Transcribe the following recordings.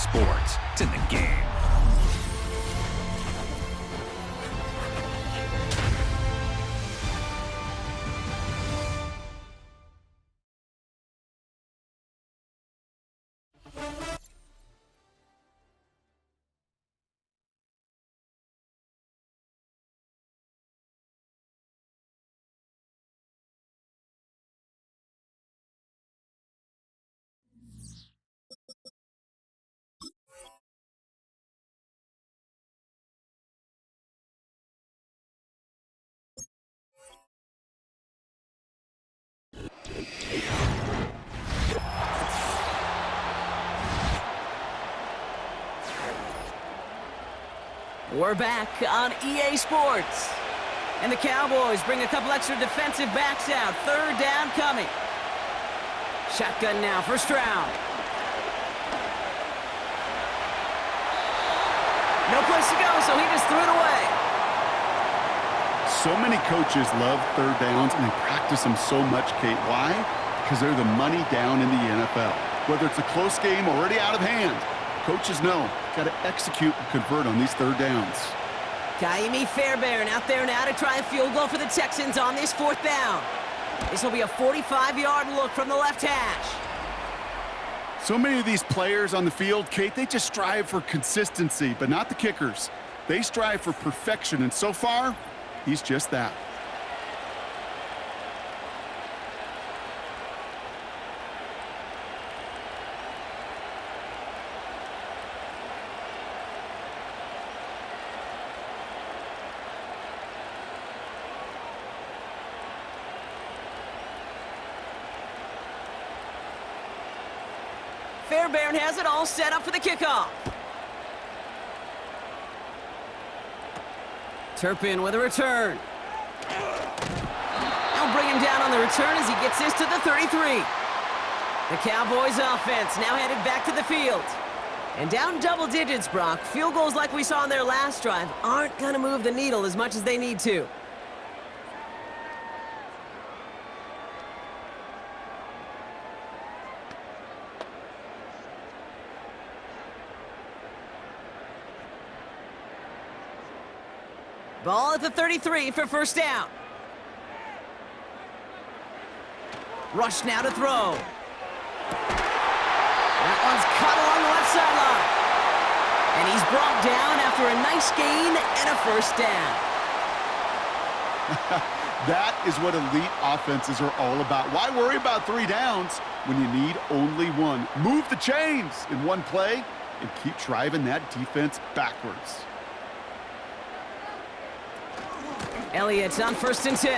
sports. It's in the game. We're back on EA Sports. And the Cowboys bring a couple extra defensive backs out. Third down coming. Shotgun now for Stroud. No place to go, so he just threw it away. So many coaches love third downs, and they practice them so much, Kate. Why? Because they're the money down in the NFL. Whether it's a close game already out of hand, coaches know, got to execute and convert on these third downs. Kaimi Fairbairn out there now to try a field goal for the Texans on this fourth down. This will be a 45-yard look from the left hash. So many of these players on the field, Kate, they just strive for consistency, but not the kickers. They strive for perfection, and so far, he's just that. Fairbairn has it all set up for the kickoff. Turpin with a return. They'll bring him down on the return as he gets this to the 33. The Cowboys offense now headed back to the field. And down double digits, Brock. Field goals like we saw on their last drive aren't going to move the needle as much as they need to. Ball at the 33 for first down. Rush now to throw. That one's caught along the left sideline. And he's brought down after a nice gain and a first down. That is what elite offenses are all about. Why worry about three downs when you need only one? Move the chains in one play and keep driving that defense backwards. Elliott's on 1st and 10.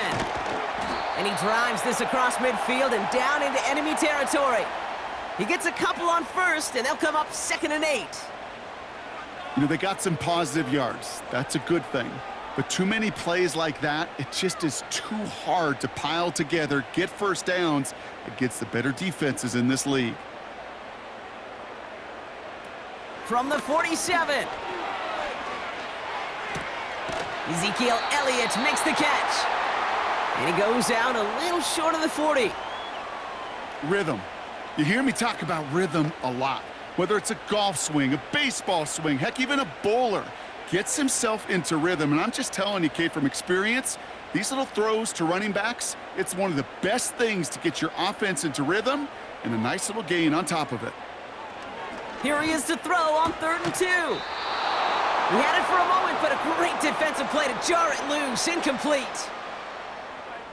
And he drives this across midfield and down into enemy territory. He gets a couple on first, and they'll come up 2nd and 8. You know, they got some positive yards. That's a good thing. But too many plays like that, it just is too hard to pile together, get first downs against the better defenses in this league. From the 47. Ezekiel Elliott makes the catch. And he goes out a little short of the 40. Rhythm. You hear me talk about rhythm a lot. Whether it's a golf swing, a baseball swing, heck, even a bowler gets himself into rhythm. And I'm just telling you, Kate, from experience, these little throws to running backs, it's one of the best things to get your offense into rhythm and a nice little gain on top of it. Here he is to throw on 3rd and 2. He had it for a moment, but a great defensive play to jar it loose. Incomplete.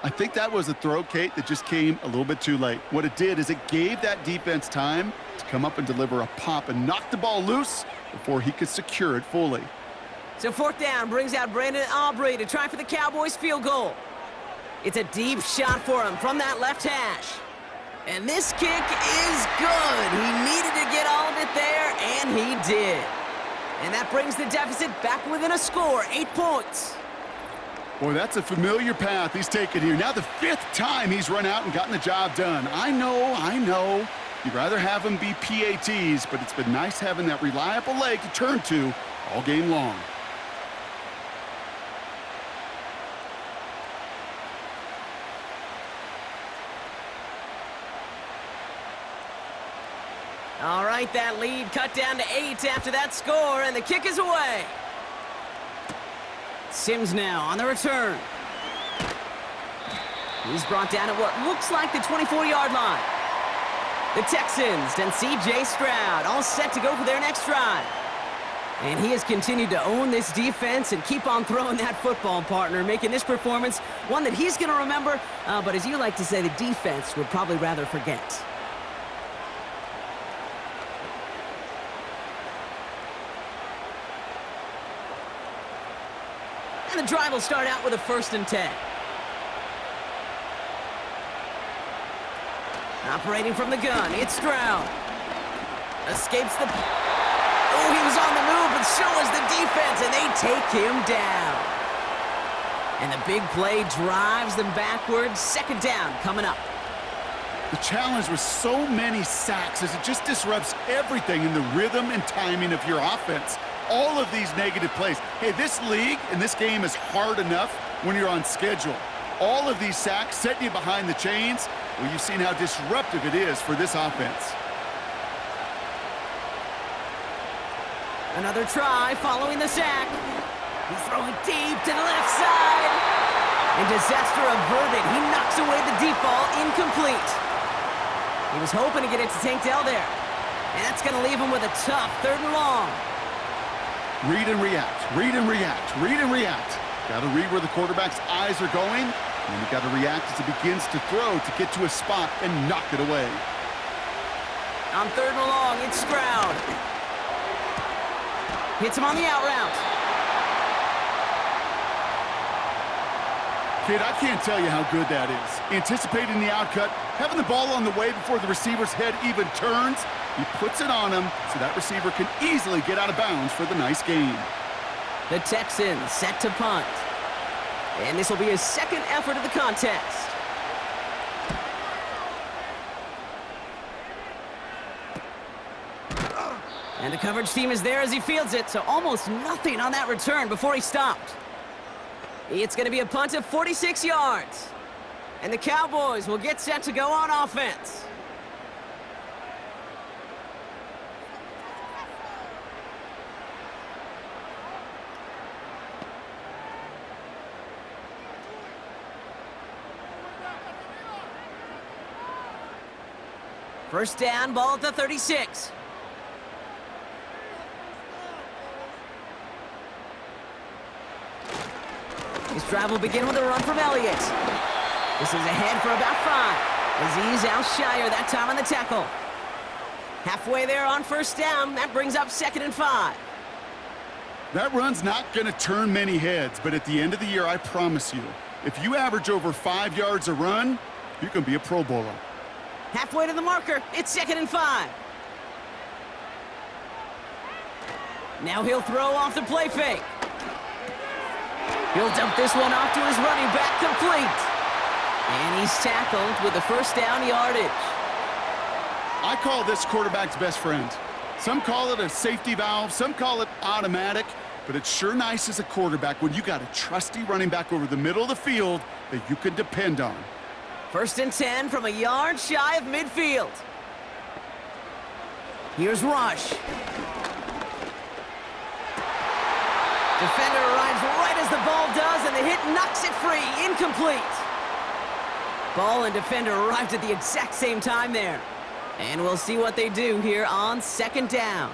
I think that was a throw, Kate, that just came a little bit too late. What it did is it gave that defense time to come up and deliver a pop and knock the ball loose before he could secure it fully. So 4th down brings out Brandon Aubrey to try for the Cowboys field goal. It's a deep shot for him from that left hash. And this kick is good. He needed to get all of it there, and he did. And that brings the deficit back within a score, 8 points. Boy, that's a familiar path he's taken here. Now the 5th time he's run out and gotten the job done. I know. You'd rather have him be PATs, but it's been nice having that reliable leg to turn to all game long. All right, that lead cut down to 8 after that score, and the kick is away. Sims now on the return. He's brought down at what looks like the 24-yard line. The Texans and C.J. Stroud all set to go for their next drive. And he has continued to own this defense and keep on throwing that football, partner, making this performance one that he's going to remember, but as you like to say, the defense would probably rather forget. And the drive will start out with a 1st and 10. Operating from the gun, it's Stroud. Escapes the... Oh, he was on the move, but so was the defense, and they take him down. And the big play drives them backwards. 2nd down coming up. The challenge with so many sacks is it just disrupts everything in the rhythm and timing of your offense. All of these negative plays. Hey, this league and this game is hard enough when you're on schedule. All of these sacks setting you behind the chains, well, you've seen how disruptive it is for this offense. Another try following the sack. He's throwing deep to the left side. And disaster averted. He knocks away the deep ball, incomplete. He was hoping to get it to Tank Dell there. And that's going to leave him with a tough 3rd and long. Read and react, read and react, read and react. Got to read where the quarterback's eyes are going, and you got to react as he begins to throw to get to a spot and knock it away. On 3rd and long, it's Stroud. Hits him on the out route. Kid, I can't tell you how good that is. Anticipating the outcut, having the ball on the way before the receiver's head even turns, he puts it on him so that receiver can easily get out of bounds for the nice gain. The Texans set to punt. And this will be his 2nd effort of the contest. And the coverage team is there as he fields it, so almost nothing on that return before he stopped. It's going to be a punt of 46 yards. And the Cowboys will get set to go on offense. First down, ball at the 36. This drive will begin with a run from Elliott. This is ahead for about 5. Aziz Al-Shire that time on the tackle. Halfway there on 1st down. That brings up 2nd and 5. That run's not going to turn many heads, but at the end of the year, I promise you, if you average over 5 yards a run, you can be a Pro Bowler. Halfway to the marker, it's 2nd and 5. Now he'll throw off the play fake. He'll dump this one off to his running back, complete. And he's tackled with the 1st down yardage. I call this quarterback's best friend. Some call it a safety valve, some call it automatic, but it's sure nice as a quarterback when you got a trusty running back over the middle of the field that you can depend on. 1st and 10 from a yard shy of midfield. Here's Rush. Defender arrives right as the ball does, and the hit knocks it free. Incomplete. Ball and defender arrived at the exact same time there. And we'll see what they do here on 2nd down.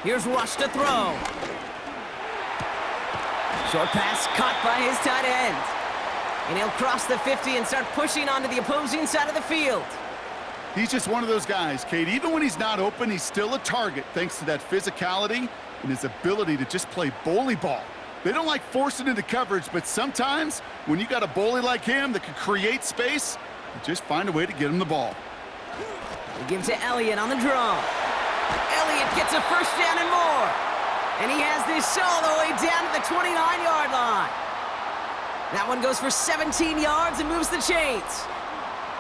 Here's Rush to throw. Short pass caught by his tight end. And he'll cross the 50 and start pushing onto the opposing side of the field. He's just one of those guys, Kate. Even when he's not open, he's still a target thanks to that physicality and his ability to just play bully ball. They don't like forcing into coverage, but sometimes when you got a bully like him that can create space, you just find a way to get him the ball. He gives to Elliott on the draw. Elliott gets a 1st down and more. And he has this all the way down to the 29-yard line. That one goes for 17 yards and moves the chains.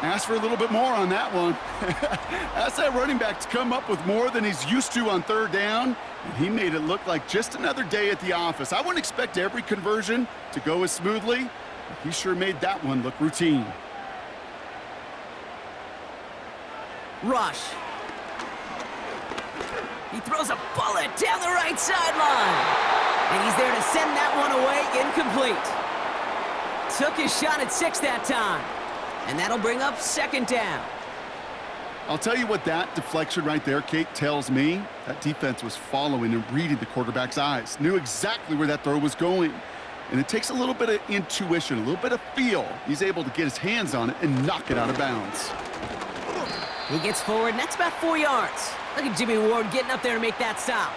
Ask for a little bit more on that one. Ask that running back to come up with more than he's used to on third down, and he made it look like just another day at the office. I wouldn't expect every conversion to go as smoothly, but he sure made that one look routine. Rush. He throws a bullet down the right sideline. And he's there to send that one away incomplete. Took his shot at 6 that time. And that'll bring up second down. I'll tell you what that deflection right there, Kate, tells me. That defense was following and reading the quarterback's eyes. Knew exactly where that throw was going. And it takes a little bit of intuition, a little bit of feel. He's able to get his hands on it and knock it out of bounds. He gets forward, and that's about 4 yards. Look at Jimmy Ward getting up there to make that stop.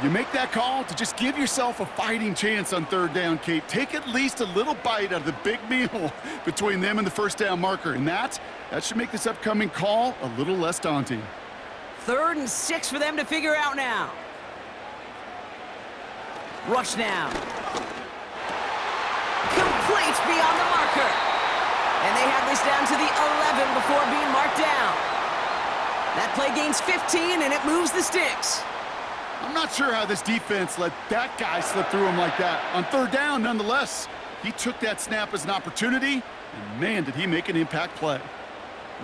You make that call to just give yourself a fighting chance on third down, Kate. Take at least a little bite out of the big meal between them and the first down marker. And that should make this upcoming call a little less daunting. 3rd and 6 for them to figure out now. Rush now. Complete beyond the marker. And they have this down to the 11 before being marked down. That play gains 15, and it moves the sticks. I'm not sure how this defense let that guy slip through him like that. On third down, nonetheless, he took that snap as an opportunity, and man, did he make an impact play.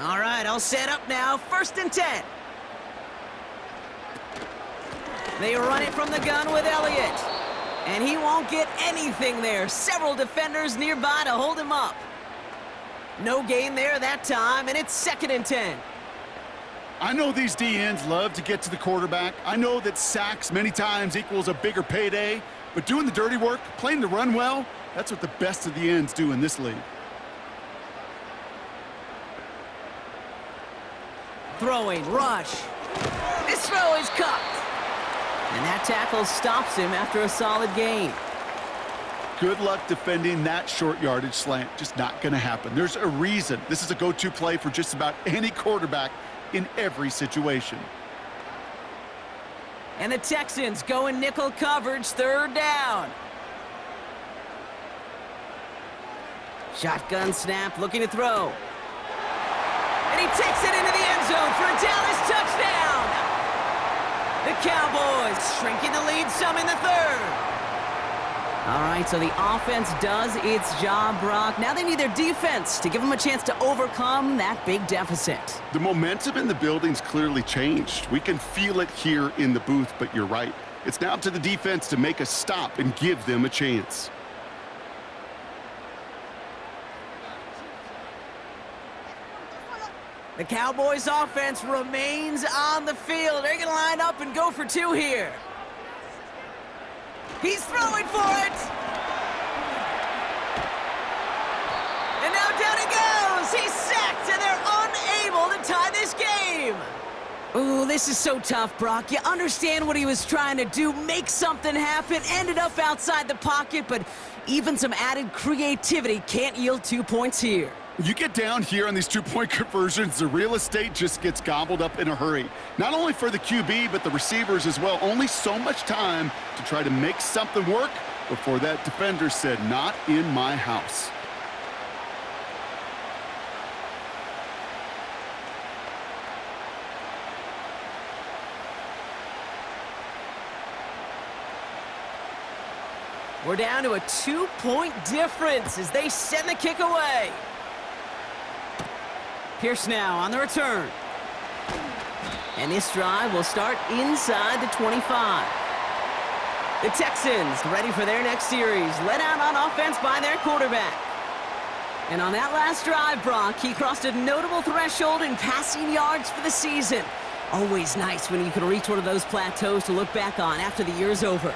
All right, all set up now. 1st and 10. They run it from the gun with Elliott. And he won't get anything there. Several defenders nearby to hold him up. No gain there that time, and it's 2nd and 10. I know these DNs love to get to the quarterback. I know that sacks many times equals a bigger payday, but doing the dirty work, playing the run well, that's what the best of the ends do in this league. Throwing, rush. This throw is cupped. And that tackle stops him after a solid gain. Good luck defending that short yardage slant. Just not going to happen. There's a reason. This is a go-to play for just about any quarterback in every situation. And the Texans go in nickel coverage, 3rd down. Shotgun snap, looking to throw. And he takes it into the end zone for a Dallas touchdown. The Cowboys shrinking the lead some in the 3rd. All right, so the offense does its job, Brock. Now they need their defense to give them a chance to overcome that big deficit. The momentum in the building's clearly changed. We can feel it here in the booth, but you're right. It's now up to the defense to make a stop and give them a chance. The Cowboys offense remains on the field. They're going to line up and go for 2 here. He's throwing for it. And now down he goes. He's sacked, and they're unable to tie this game. Ooh, this is so tough, Brock. You understand what he was trying to do, make something happen, ended up outside the pocket, but even some added creativity can't yield 2 points here. You get down here on these 2-point conversions, the real estate just gets gobbled up in a hurry. Not only for the QB, but the receivers as well. Only so much time to try to make something work before that defender said, "Not in my house." We're down to a 2-point difference as they send the kick away. Pierce now on the return. And this drive will start inside the 25. The Texans ready for their next series, led out on offense by their quarterback. And on that last drive, Brock, he crossed a notable threshold in passing yards for the season. Always nice when you can reach one of those plateaus to look back on after the year's over.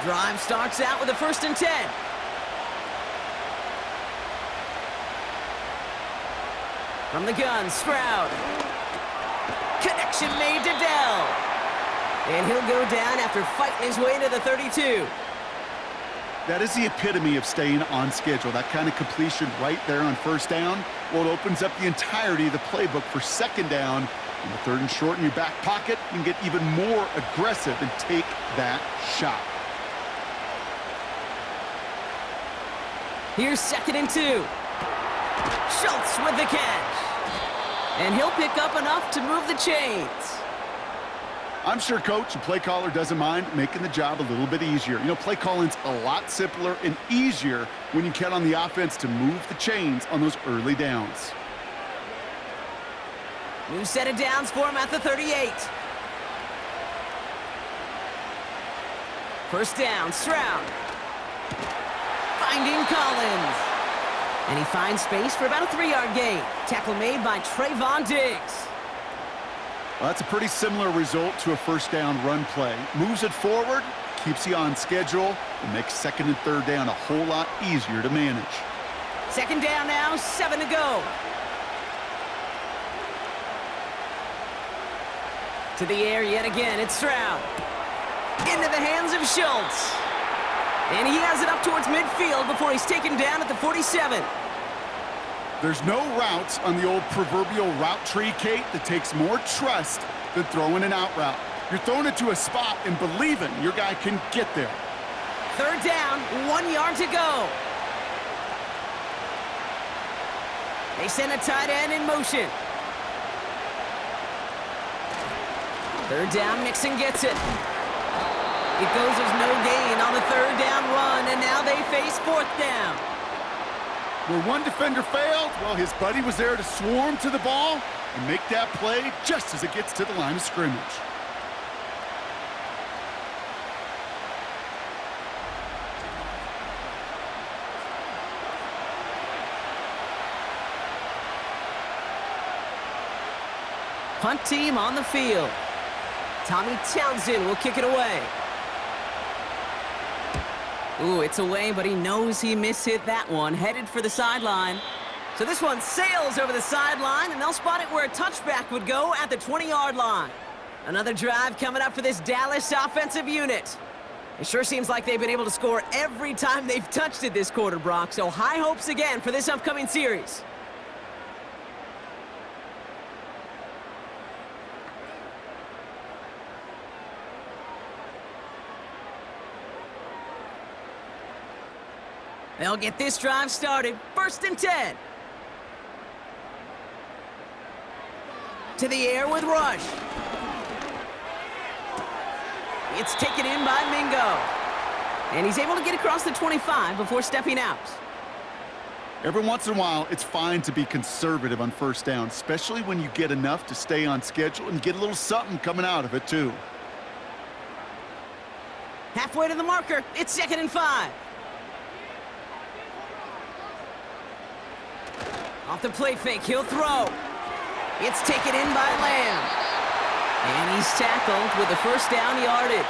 Drive starts out with a 1st and 10. From the gun, Stroud. Connection made to Dell. And he'll go down after fighting his way to the 32. That is the epitome of staying on schedule. That kind of completion right there on first down, well, it opens up the entirety of the playbook for second down. In the third and short in your back pocket, you can get even more aggressive and take that shot. Here's 2nd and 2. Schultz with the catch. And he'll pick up enough to move the chains. I'm sure coach and play caller doesn't mind making the job a little bit easier. You know, play calling's a lot simpler and easier when you count on the offense to move the chains on those early downs. New set of downs for him at the 38. First down, Stroud. Finding Collins. And he finds space for about a 3-yard gain. Tackle made by Trayvon Diggs. Well, that's a pretty similar result to a first down run play. Moves it forward, keeps you on schedule, and makes second and third down a whole lot easier to manage. Second down now, 7 to go. To the air yet again, it's Stroud. Into the hands of Schultz. And he has it up towards midfield before he's taken down at the 47. There's no routes on the old proverbial route tree, Kate, that takes more trust than throwing an out route. You're throwing it to a spot and believing your guy can get there. Third down, 1 yard to go. They send a tight end in motion. Third down, Mixon gets it. It goes as no gain on the third down run, and now they face fourth down. Where one defender failed, well, his buddy was there to swarm to the ball and make that play just as it gets to the line of scrimmage. Punt team on the field. Tommy Townsend will kick it away. Ooh, it's away, but he knows he mishit that one. Headed for the sideline. So this one sails over the sideline, and they'll spot it where a touchback would go at the 20-yard line. Another drive coming up for this Dallas offensive unit. It sure seems like they've been able to score every time they've touched it this quarter, Brock. So high hopes again for this upcoming series. They'll get this drive started. 1st and 10. To the air with Rush. It's taken in by Mingo. And he's able to get across the 25 before stepping out. Every once in a while, it's fine to be conservative on first down, especially when you get enough to stay on schedule and get a little something coming out of it, too. Halfway to the marker. It's 2nd and 5. Off the play fake, he'll throw. It's taken in by Lamb. And he's tackled with the first down yardage.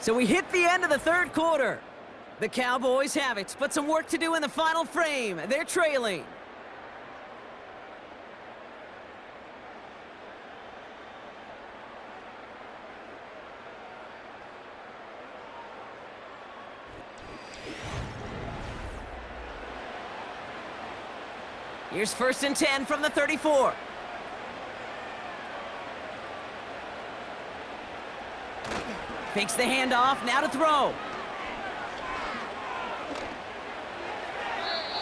So we hit the end of the third quarter. The Cowboys have it, but some work to do in the final frame. They're trailing. Here's 1st and 10 from the 34. Fakes the handoff, now to throw.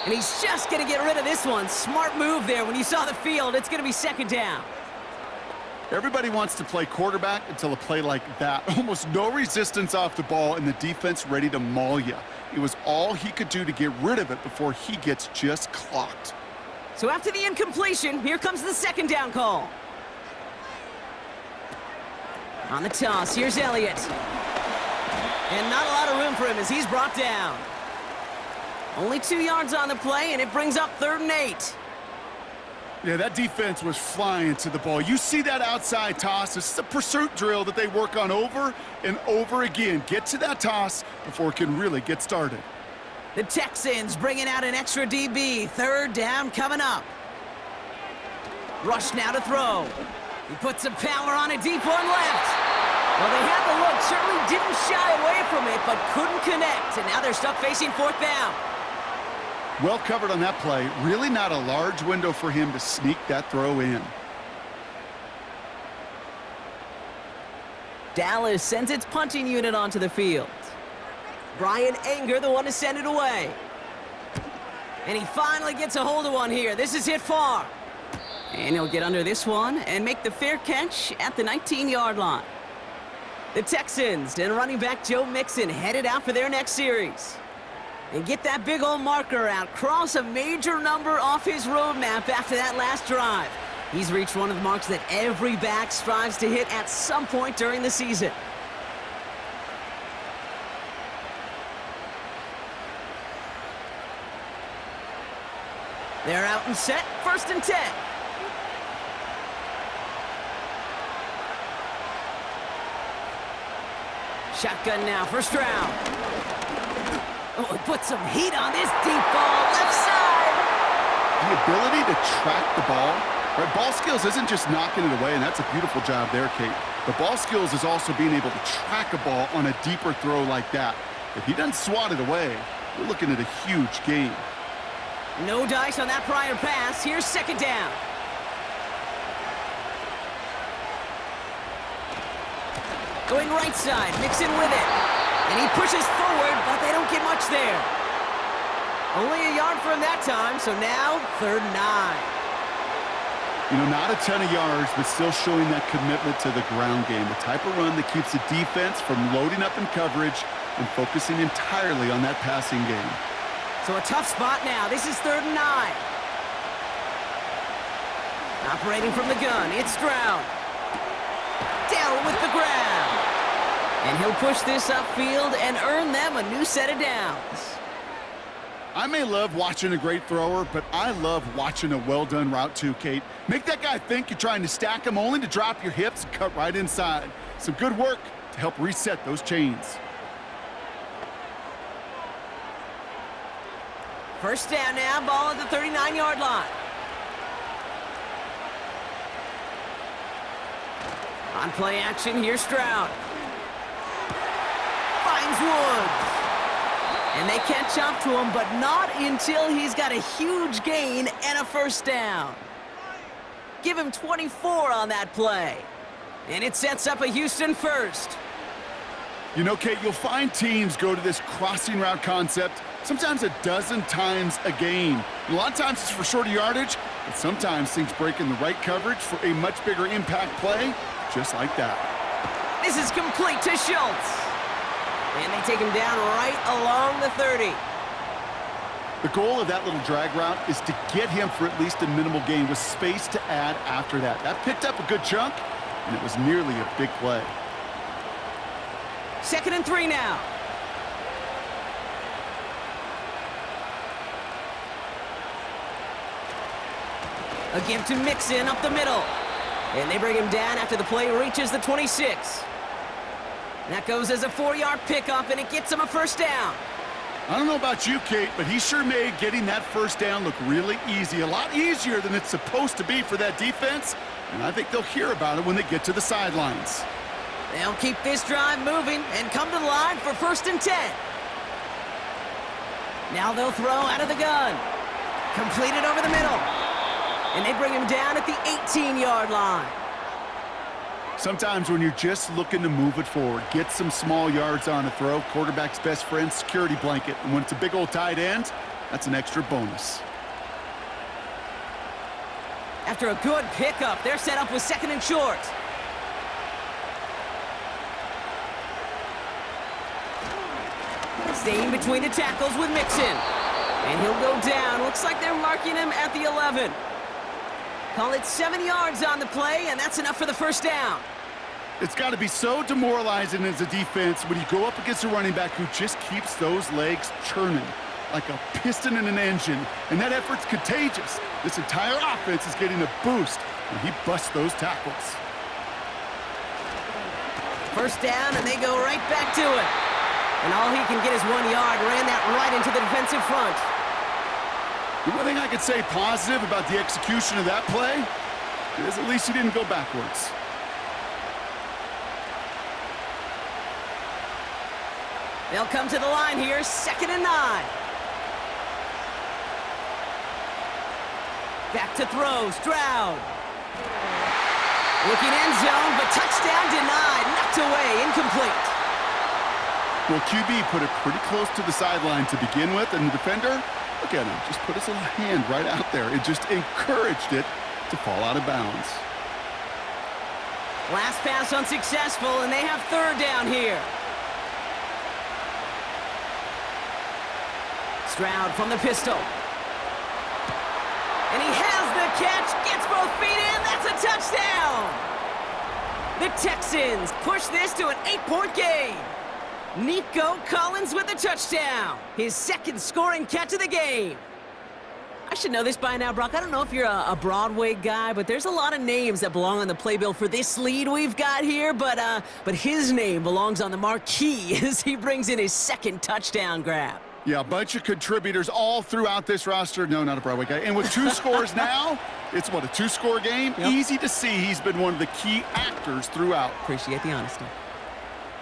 And he's just going to get rid of this one. Smart move there. When you saw the field, it's going to be 2nd down. Everybody wants to play quarterback until a play like that. Almost no resistance off the ball and the defense ready to maul you. It was all he could do to get rid of it before he gets just clocked. So after the incompletion, here comes the 2nd down call. On the toss, here's Elliott. And not a lot of room for him as he's brought down. Only 2 yards on the play, and it brings up 3rd and 8. Yeah, that defense was flying to the ball. You see that outside toss. This is a pursuit drill that they work on over and over again. Get to that toss before it can really get started. The Texans bringing out an extra DB. Third down coming up. Rush now to throw. He puts some power on a deep one left. Well, they had the look, certainly didn't shy away from it, but couldn't connect, and now they're stuck facing fourth down. Well covered on that play. Really not a large window for him to sneak that throw in. Dallas sends its punting unit onto the field. Brian Anger, the one to send it away. And he finally gets a hold of one here. This is hit far. And he'll get under this one and make the fair catch at the 19-yard line. The Texans and running back Joe Mixon headed out for their next series. And get that big old marker out. Cross a major number off his roadmap after that last drive. He's reached one of the marks that every back strives to hit at some point during the season. They're out and set, 1st and 10. Shotgun now, first round. Oh, it puts some heat on this deep ball, left side. The ability to track the ball. Right, ball skills isn't just knocking it away, and that's a beautiful job there, Kate. The ball skills is also being able to track a ball on a deeper throw like that. If he doesn't swat it away, we're looking at a huge gain. No dice on that prior pass. Here's 2nd down. Going right side, Mixon with it. And he pushes forward, but they don't get much there. Only a yard for him that time, so now 3rd and 9. You know, not a ton of yards, but still showing that commitment to the ground game. The type of run that keeps the defense from loading up in coverage and focusing entirely on that passing game. So a tough spot now. This is 3rd and 9. Operating from the gun, it's Stroud. Down with the ground. And he'll push this upfield and earn them a new set of downs. I may love watching a great thrower, but I love watching a well-done route too, Kate. Make that guy think you're trying to stack him only to drop your hips and cut right inside. Some good work to help reset those chains. First down now, ball at the 39-yard line. On play action, here's Stroud. Finds Woods. And they catch up to him, but not until he's got a huge gain and a first down. Give him 24 on that play. And it sets up a Houston first. You know, Kate, you'll find teams go to this crossing route concept sometimes a dozen times a game. And a lot of times it's for shorter yardage, but sometimes things break in the right coverage for a much bigger impact play, just like that. This is complete to Schultz. And they take him down right along the 30. The goal of that little drag route is to get him for at least a minimal gain with space to add after that. That picked up a good chunk, and it was nearly a big play. 2nd and 3 now. A give to Mixon up the middle. And they bring him down after the play reaches the 26. That goes as a 4-yard pickup, and it gets him a first down. I don't know about you, Kate, but he sure made getting that first down look really easy. A lot easier than it's supposed to be for that defense, and I think they'll hear about it when they get to the sidelines. They'll keep this drive moving and come to the line for 1st and 10. Now they'll throw out of the gun. Completed over the middle. And they bring him down at the 18-yard line. Sometimes when you're just looking to move it forward, get some small yards on a throw, quarterback's best friend, security blanket. And when it's a big old tight end, that's an extra bonus. After a good pickup, they're set up with 2nd and short. Staying between the tackles with Mixon. And he'll go down. Looks like they're marking him at the 11. Call it 7 yards on the play, and that's enough for the first down. It's got to be so demoralizing as a defense when you go up against a running back who just keeps those legs churning like a piston in an engine, and that effort's contagious. This entire offense is getting a boost when he busts those tackles. First down, and they go right back to it. And all he can get is 1 yard. Ran that right into the defensive front. The one thing I could say positive about the execution of that play is at least he didn't go backwards. They'll come to the line here, 2nd and 9. Back to throw, Stroud. Looking end zone, but touchdown denied. Knocked away, incomplete. Well, QB put it pretty close to the sideline to begin with, and the defender, look at him, just put his little hand right out there. It just encouraged it to fall out of bounds. Last pass unsuccessful, and they have 3rd down here. Stroud from the pistol. And he has the catch, gets both feet in, that's a touchdown! The Texans push this to an 8-point game. Nico Collins with a touchdown, his 2nd scoring catch of the game. I should know this by now, Brock. I don't know if you're a Broadway guy, but there's a lot of names that belong on the playbill for this lead we've got here, but his name belongs on the marquee as he brings in his 2nd touchdown grab. Yeah, a bunch of contributors all throughout this roster. No, not a Broadway guy. And with 2 scores now, it's what, a 2-score game? Yep. Easy to see he's been one of the key actors throughout. Appreciate the honesty.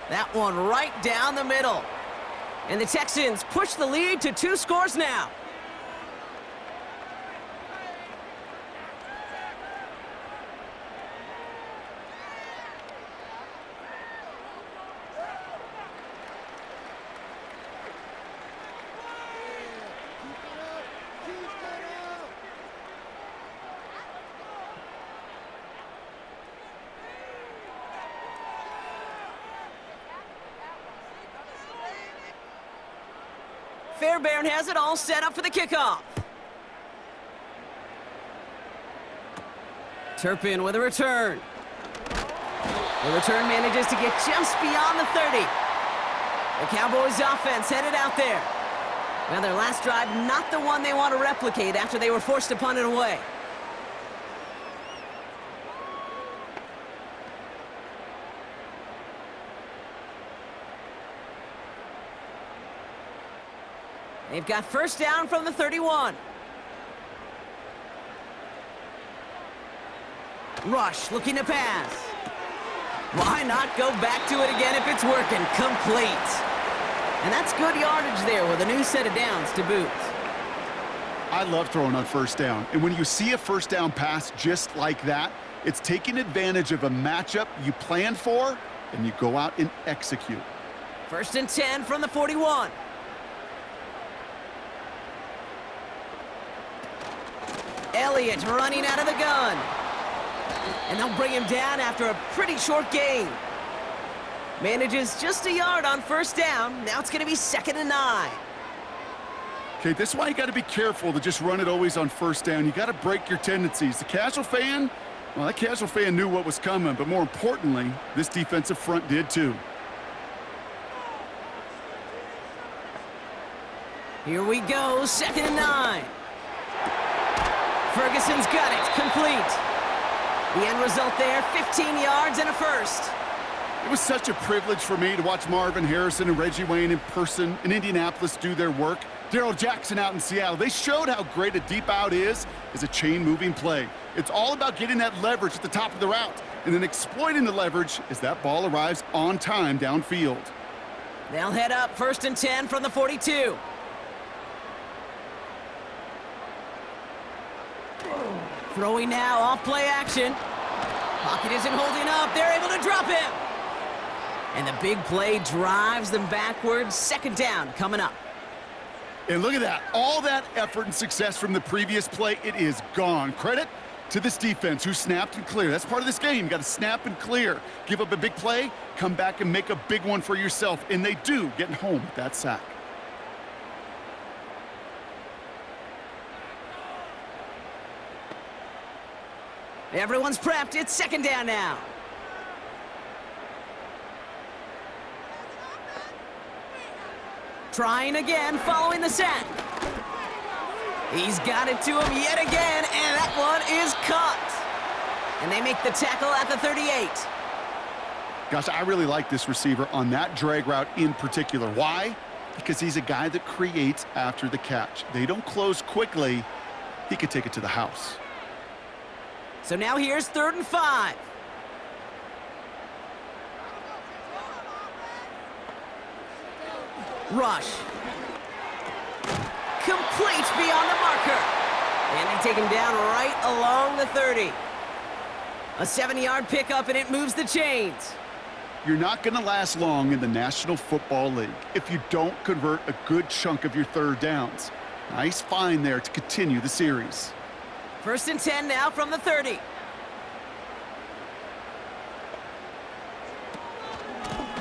That one right down the middle. And the Texans push the lead to 2 scores now. Fairbairn has it all set up for the kickoff. Turpin with a return. The return manages to get just beyond the 30. The Cowboys offense headed out there. Now their last drive, not the one they want to replicate after they were forced to punt it away. They've got 1st down from the 31. Rush looking to pass. Why not go back to it again if it's working? Complete. And that's good yardage there with a new set of downs to boot. I love throwing on 1st down. And when you see a 1st down pass just like that, it's taking advantage of a matchup you planned for, and you go out and execute. 1st and 10 from the 41. Elliott running out of the gun. And they'll bring him down after a pretty short gain. Manages just a yard on 1st down. Now it's going to be 2nd and 9. Okay, this is why you got to be careful to just run it always on 1st down. You got to break your tendencies. The casual fan, well, that casual fan knew what was coming, but more importantly, this defensive front did too. Here we go, 2nd and 9. Ferguson's got it, complete. The end result there, 15 yards and a 1st. It was such a privilege for me to watch Marvin Harrison and Reggie Wayne in person in Indianapolis do their work. Darrell Jackson out in Seattle. They showed how great a deep out is as a chain-moving play. It's all about getting that leverage at the top of the route and then exploiting the leverage as that ball arrives on time downfield. They'll head up 1st and 10 from the 42. Throwing now, off play action. Pocket isn't holding up. They're able to drop him. And the big play drives them backwards. 2nd down coming up. And look at that. All that effort and success from the previous play, it is gone. Credit to this defense who snapped and cleared. That's part of this game. You got to snap and clear. Give up a big play, come back and make a big one for yourself. And they do, getting home with that sack. Everyone's prepped. It's 2nd down now. Trying again, following the sack. He's got it to him yet again, and that one is caught. And they make the tackle at the 38. Gosh, I really like this receiver on that drag route in particular. Why? Because he's a guy that creates after the catch. They don't close quickly. He could take it to the house. So now here's 3rd and 5. Rush. Complete beyond the marker. And they take him down right along the 30. A 7-yard pickup, and it moves the chains. You're not going to last long in the National Football League if you don't convert a good chunk of your 3rd downs. Nice find there to continue the series. 1st and 10 now from the 30.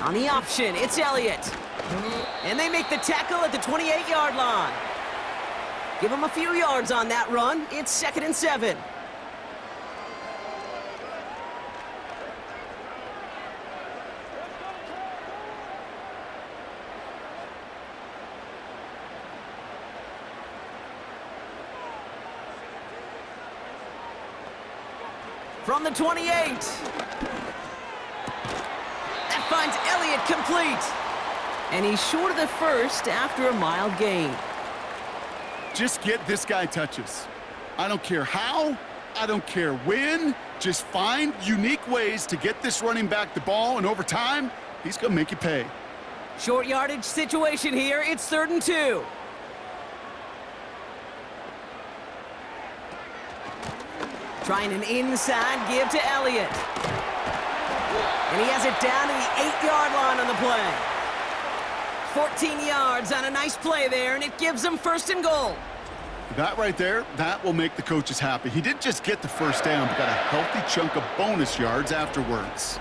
On the option, it's Elliott. And they make the tackle at the 28-yard line. Give him a few yards on that run. It's 2nd and 7. From the 28. That finds Elliott complete. And he's short of the 1st after a mild gain. Just get this guy touches. I don't care how, I don't care when. Just find unique ways to get this running back the ball, and over time, he's going to make you pay. Short yardage situation here. It's 3rd and 2. Trying an inside give to Elliott. And he has it down to the 8-yard line on the play. 14 yards on a nice play there, and it gives them 1st and goal. That right there, that will make the coaches happy. He didn't just get the 1st down, but got a healthy chunk of bonus yards afterwards.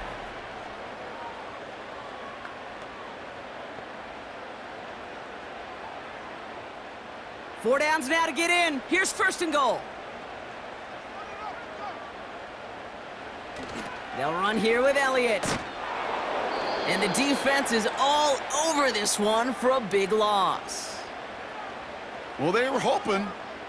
Four downs now to get in. Here's 1st and goal. They'll run here with Elliott. And the defense is all over this one for a big loss. Well, they were hoping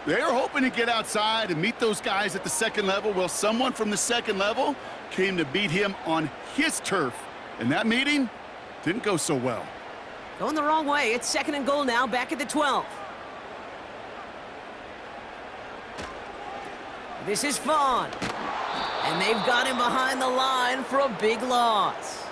to get outside and meet those guys at the 2nd level. Well, someone from the 2nd level came to beat him on his turf. And that meeting didn't go so well. Going the wrong way. It's 2nd and goal now, back at the 12. This is Vaughn. And they've got him behind the line for a big loss.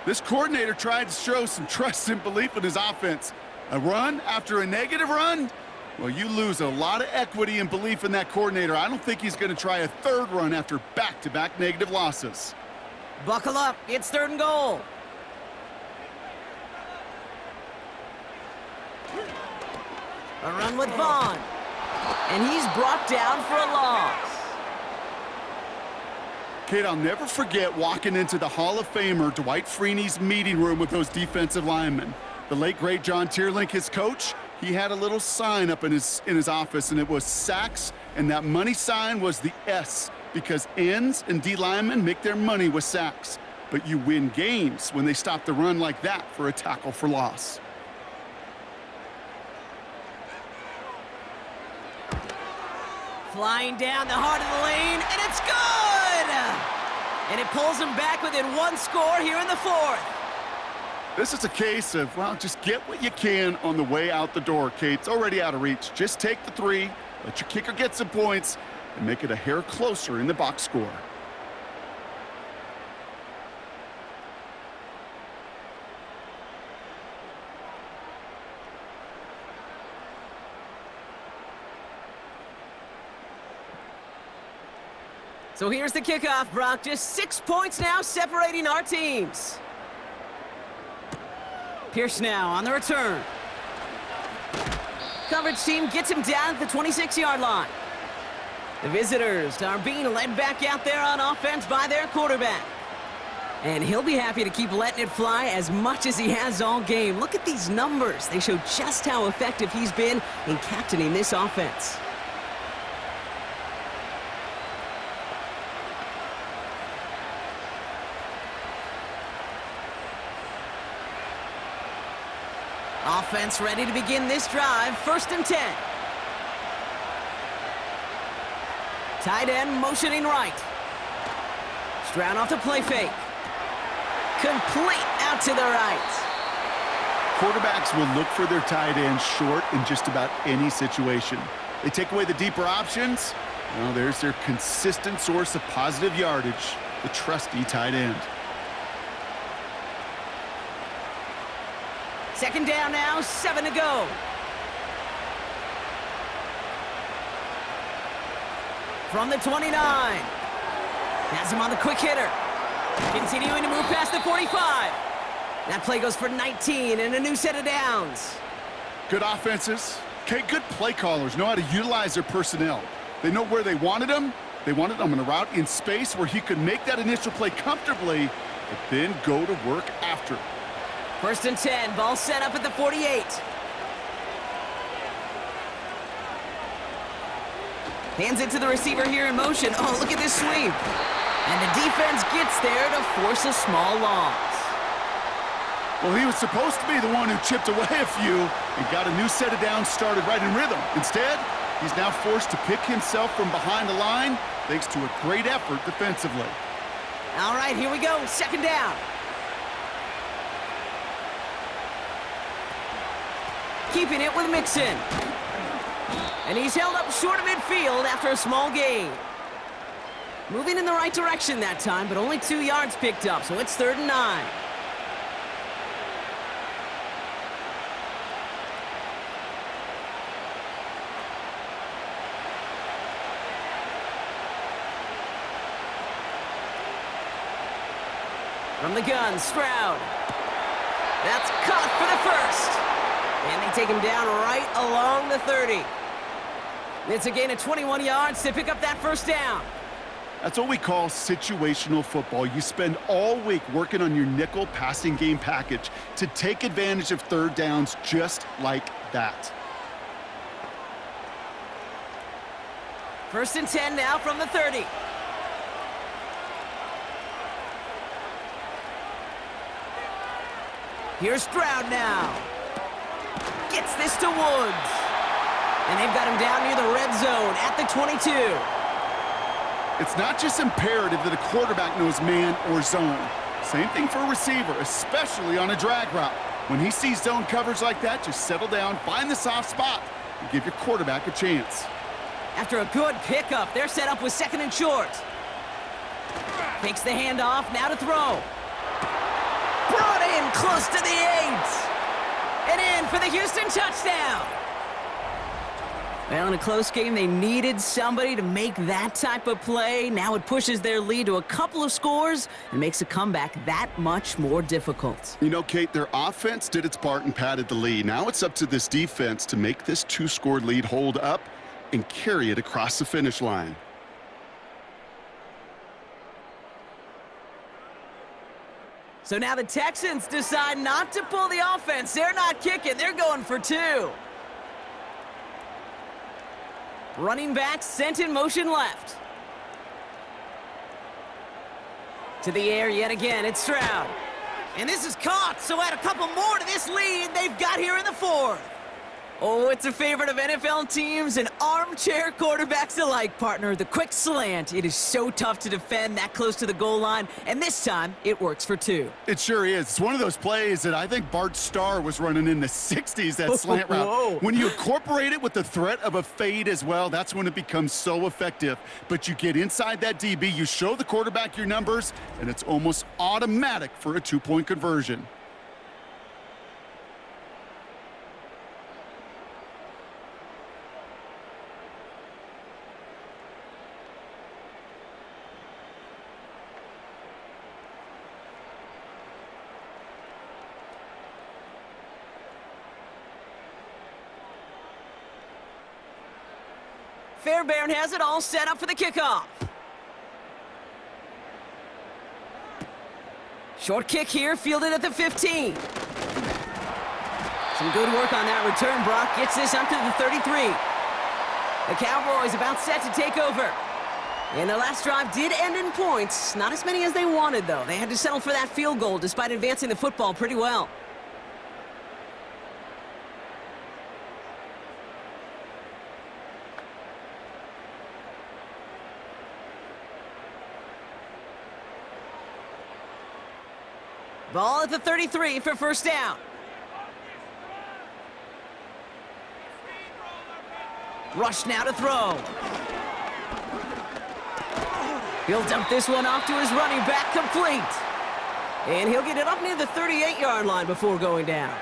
This coordinator tried to show some trust and belief in his offense. A run after a negative run? Well, you lose a lot of equity and belief in that coordinator. I don't think he's going to try a 3rd run after back-to-back negative losses. Buckle up. It's 3rd and goal. A run with Vaughn. And he's brought down for a loss. Kate, I'll never forget walking into the Hall of Famer Dwight Freeney's meeting room with those defensive linemen. The late, great John Tierlink, his coach, he had a little sign up in his office, and it was sacks, and that money sign was the S, because ends and D linemen make their money with sacks. But you win games when they stop the run like that for a tackle for loss. Flying down the heart of the lane, and it's good! And it pulls them back within 1 score here in the 4th. This is a case of, well, just get what you can on the way out the door, Kate. It's already out of reach. Just take the 3, let your kicker get some points, and make it a hair closer in the box score. So here's the kickoff, Brock. Just 6 points now separating our teams. Pierce now on the return. Coverage team gets him down at the 26-yard line. The visitors are being led back out there on offense by their quarterback. And he'll be happy to keep letting it fly as much as he has all game. Look at these numbers. They show just how effective he's been in captaining this offense. Offense ready to begin this drive. 1st and 10. Tight end motioning right. Stroud off the play fake. complete out to the right. Quarterbacks will look for their tight end short in just about any situation. They take away the deeper options. Well, there's their consistent source of positive yardage, the trusty tight end. Second down now, 7 to go. From the 29. Has him on the quick hitter. Continuing to move past the 45. That play goes for 19 and a new set of downs. Good offenses. Okay, good play callers know how to utilize their personnel. They know where they wanted him. They wanted him in a route in space where he could make that initial play comfortably, but then go to work after. First and 10, ball set up at the 48. Hands it to the receiver here in motion. Oh, look at this sweep. And the defense gets there to force a small loss. Well, he was supposed to be the one who chipped away a few and got a new set of downs started right in rhythm. Instead, he's now forced to pick himself from behind the line thanks to a great effort defensively. All right, here we go. Second down. Keeping it with Mixon. And he's held up short of midfield after a small gain. Moving in the right direction that time, but only 2 yards picked up, so it's 3rd and 9. From the gun, Stroud. That's caught for the first. And they take him down right along the 30. It's a gain of 21 yards to pick up that first down. That's what we call situational football. You spend all week working on your nickel passing game package to take advantage of third downs just like that. First and 10 now from the 30. Here's Stroud now. Gets this to Woods. And they've got him down near the red zone at the 22. It's not just imperative that a quarterback knows man or zone. Same thing for a receiver, especially on a drag route. When he sees zone coverage like that, just settle down, find the soft spot, and give your quarterback a chance. After a good pickup, they're set up with 2nd and short. Fakes the handoff, now to throw. Brought in close to the 8. And in for the Houston touchdown. Well, in a close game, they needed somebody to make that type of play. Now it pushes their lead to a couple of scores and makes a comeback that much more difficult. You know, Kate, their offense did its part and padded the lead. Now it's up to this defense to make this 2-score lead hold up and carry it across the finish line. So now the Texans decide not to pull the offense. They're not kicking. They're going for 2. Running back sent in motion left. To the air yet again, it's Stroud. And this is caught, so add a couple more to this lead they've got here in the 4th. Oh, it's a favorite of NFL teams and armchair quarterbacks alike, partner. The quick slant. It is so tough to defend that close to the goal line, and this time it works for 2. It sure is. It's one of those plays that I think Bart Starr was running in the 60s, that slant route. Whoa. When you incorporate it with the threat of a fade as well, that's when it becomes so effective. But you get inside that DB, you show the quarterback your numbers, and it's almost automatic for a 2-point conversion. Fairbairn has it all set up for the kickoff. Short kick here, fielded at the 15. Some good work on that return. Brock gets this up to the 33. The Cowboys about set to take over. And the last drive did end in points. Not as many as they wanted, though. They had to settle for that field goal despite advancing the football pretty well. Ball at the 33 for first down. Rush now to throw. He'll dump this one off to his running back, complete. And he'll get it up near the 38-yard line before going down.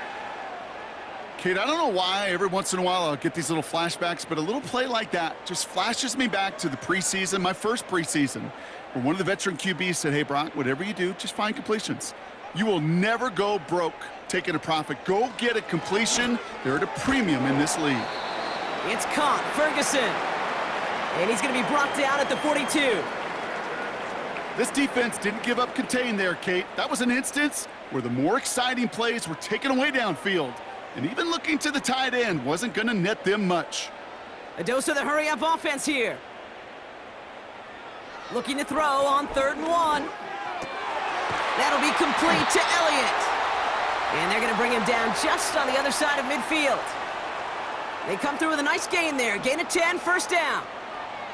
Kate, I don't know why every once in a while I'll get these little flashbacks, but a little play like that just flashes me back to the preseason, my first preseason, where one of the veteran QBs said, hey, Brock, whatever you do, just find completions. You will never go broke taking a profit. Go get a completion. They're at a premium in this league. It's caught, Ferguson. And he's going to be brought down at the 42. This defense didn't give up contain there, Kate. That was an instance where the more exciting plays were taken away downfield. And even looking to the tight end wasn't going to net them much. A dose of the hurry-up offense here. Looking to throw on 3rd and 1. That'll be complete to Elliott. And they're going to bring him down just on the other side of midfield. They come through with a nice gain there. Gain of 10, first down.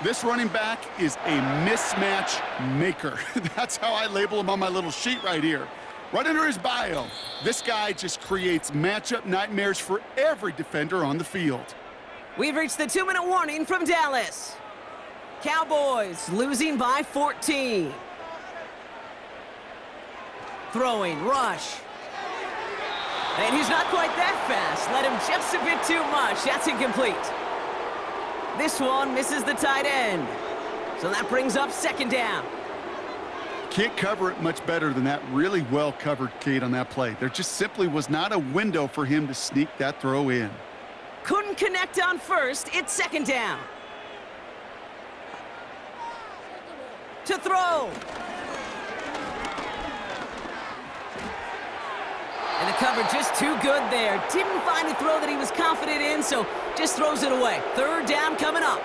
This running back is a mismatch maker. That's how I label him on my little sheet right here. Right under his bio, this guy just creates matchup nightmares for every defender on the field. We've reached the 2-minute warning from Dallas. Cowboys losing by 14. Throwing, rush. And he's not quite that fast. Let him just a bit too much. That's incomplete. This one misses the tight end. So that brings up 2nd down. Can't cover it much better than that. Really well covered, Kate, on that play. There just simply was not a window for him to sneak that throw in. Couldn't connect on first. It's 2nd down. To throw. And the cover just too good there. Didn't find a throw that he was confident in, so just throws it away. 3rd down coming up.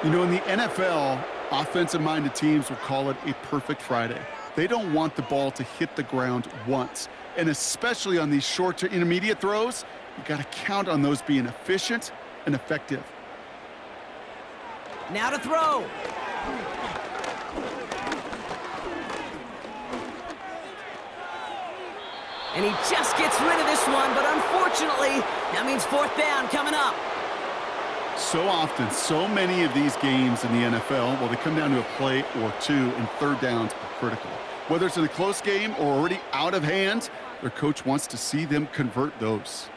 You know, in the NFL, offensive-minded teams will call it a perfect Friday. They don't want the ball to hit the ground once. And especially on these short to intermediate throws, you got to count on those being efficient and effective. Now to throw. And he just gets rid of this one, but unfortunately, that means 4th down coming up. So often, so many of these games in the NFL, well, they come down to a play or two, and 3rd downs are critical. Whether it's in a close game or already out of hand, their coach wants to see them convert those.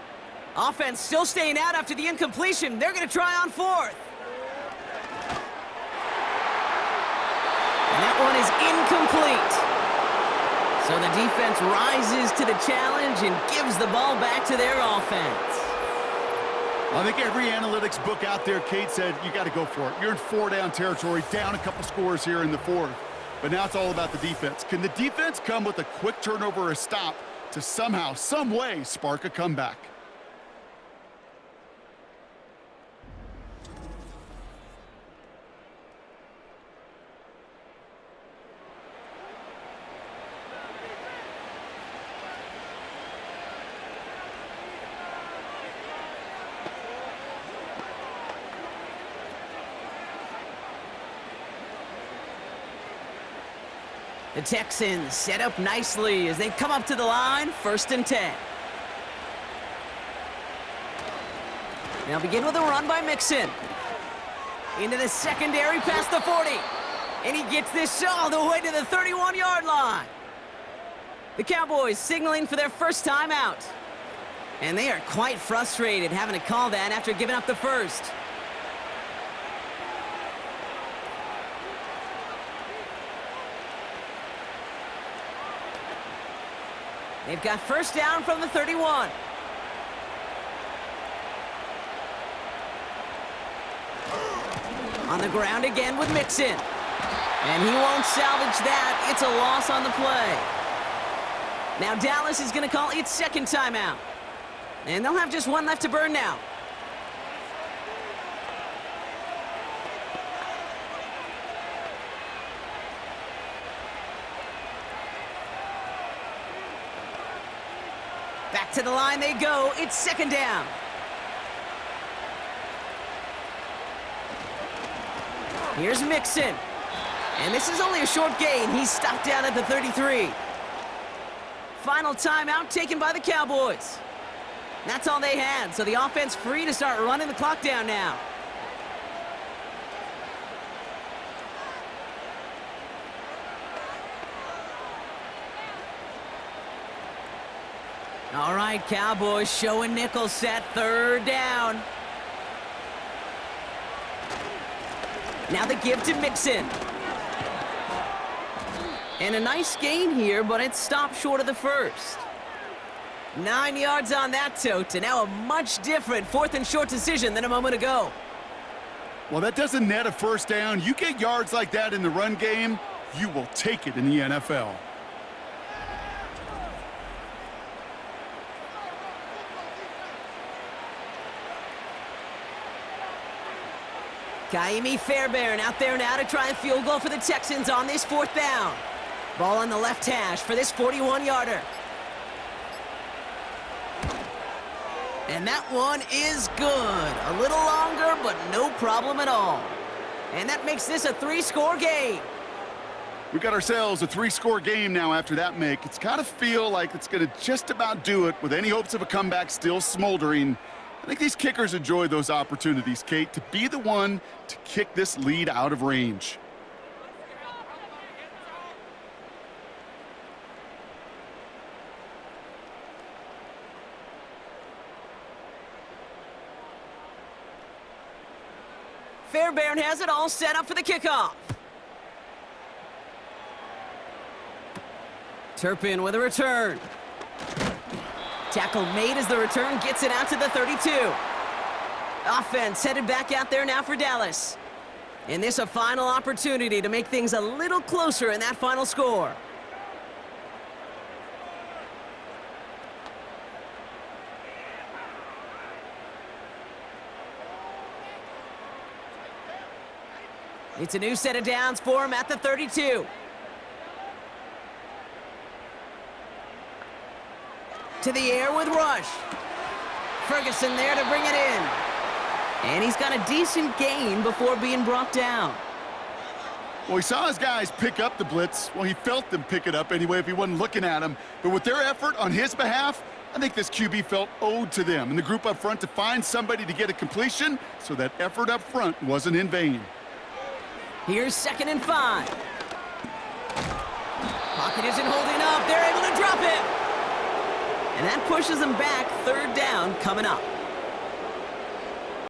Offense still staying out after the incompletion. They're going to try on 4th. And that one is incomplete. So the defense rises to the challenge and gives the ball back to their offense. I think every analytics book out there, Kate, said you got to go for it. You're in 4-down territory, down a couple scores here in the 4th. But now it's all about the defense. Can the defense come with a quick turnover or a stop to somehow, some way, spark a comeback? The Texans set up nicely as they come up to the line, 1st and 10. They'll begin with a run by Mixon. Into the secondary past the 40. And he gets this all the way to the 31-yard line. The Cowboys signaling for their first time out. And they are quite frustrated having to call that after giving up the first. They've got first down from the 31. On the ground again with Mixon. And he won't salvage that. It's a loss on the play. Now Dallas is going to call its 2nd timeout. And they'll have just one left to burn now. Back to the line they go. It's 2nd down. Here's Mixon. And this is only a short gain. He's stopped down at the 33. final timeout taken by the Cowboys. That's all they had, so the offense free to start running the clock down now. All right, Cowboys showing nickel set, third down. Now the give to Mixon. And a nice gain here, but it stopped short of the first. 9 yards on that tote, and now a much different fourth and short decision than a moment ago. Well, that doesn't net a first down. You get yards like that in the run game, you will take it in the NFL. Kaimi Fairbairn out there now to try a field goal for the Texans on this fourth down. Ball on the left hash for this 41-yarder. And that one is good. A little longer, but no problem at all. And that makes this a 3-score game. We got ourselves a 3-score game now after that make. It's got to feel like it's going to just about do it with any hopes of a comeback still smoldering. I think these kickers enjoy those opportunities, Kate, to be the one to kick this lead out of range. Fairbairn has it all set up for the kickoff. Turpin with a return. Tackle made as the return gets it out to the 32. Offense headed back out there now for Dallas. And this a final opportunity to make things a little closer in that final score. It's a new set of downs for him at the 32. To the air with Rush. Ferguson there to bring it in. And he's got a decent gain before being brought down. Well, he saw his guys pick up the blitz. Well, he felt them pick it up anyway if he wasn't looking at them. But with their effort on his behalf, I think this QB felt owed to them and the group up front to find somebody to get a completion, so that effort up front wasn't in vain. Here's 2nd and 5. Pocket isn't holding up. They're able to drop it. And that pushes them back, third down coming up.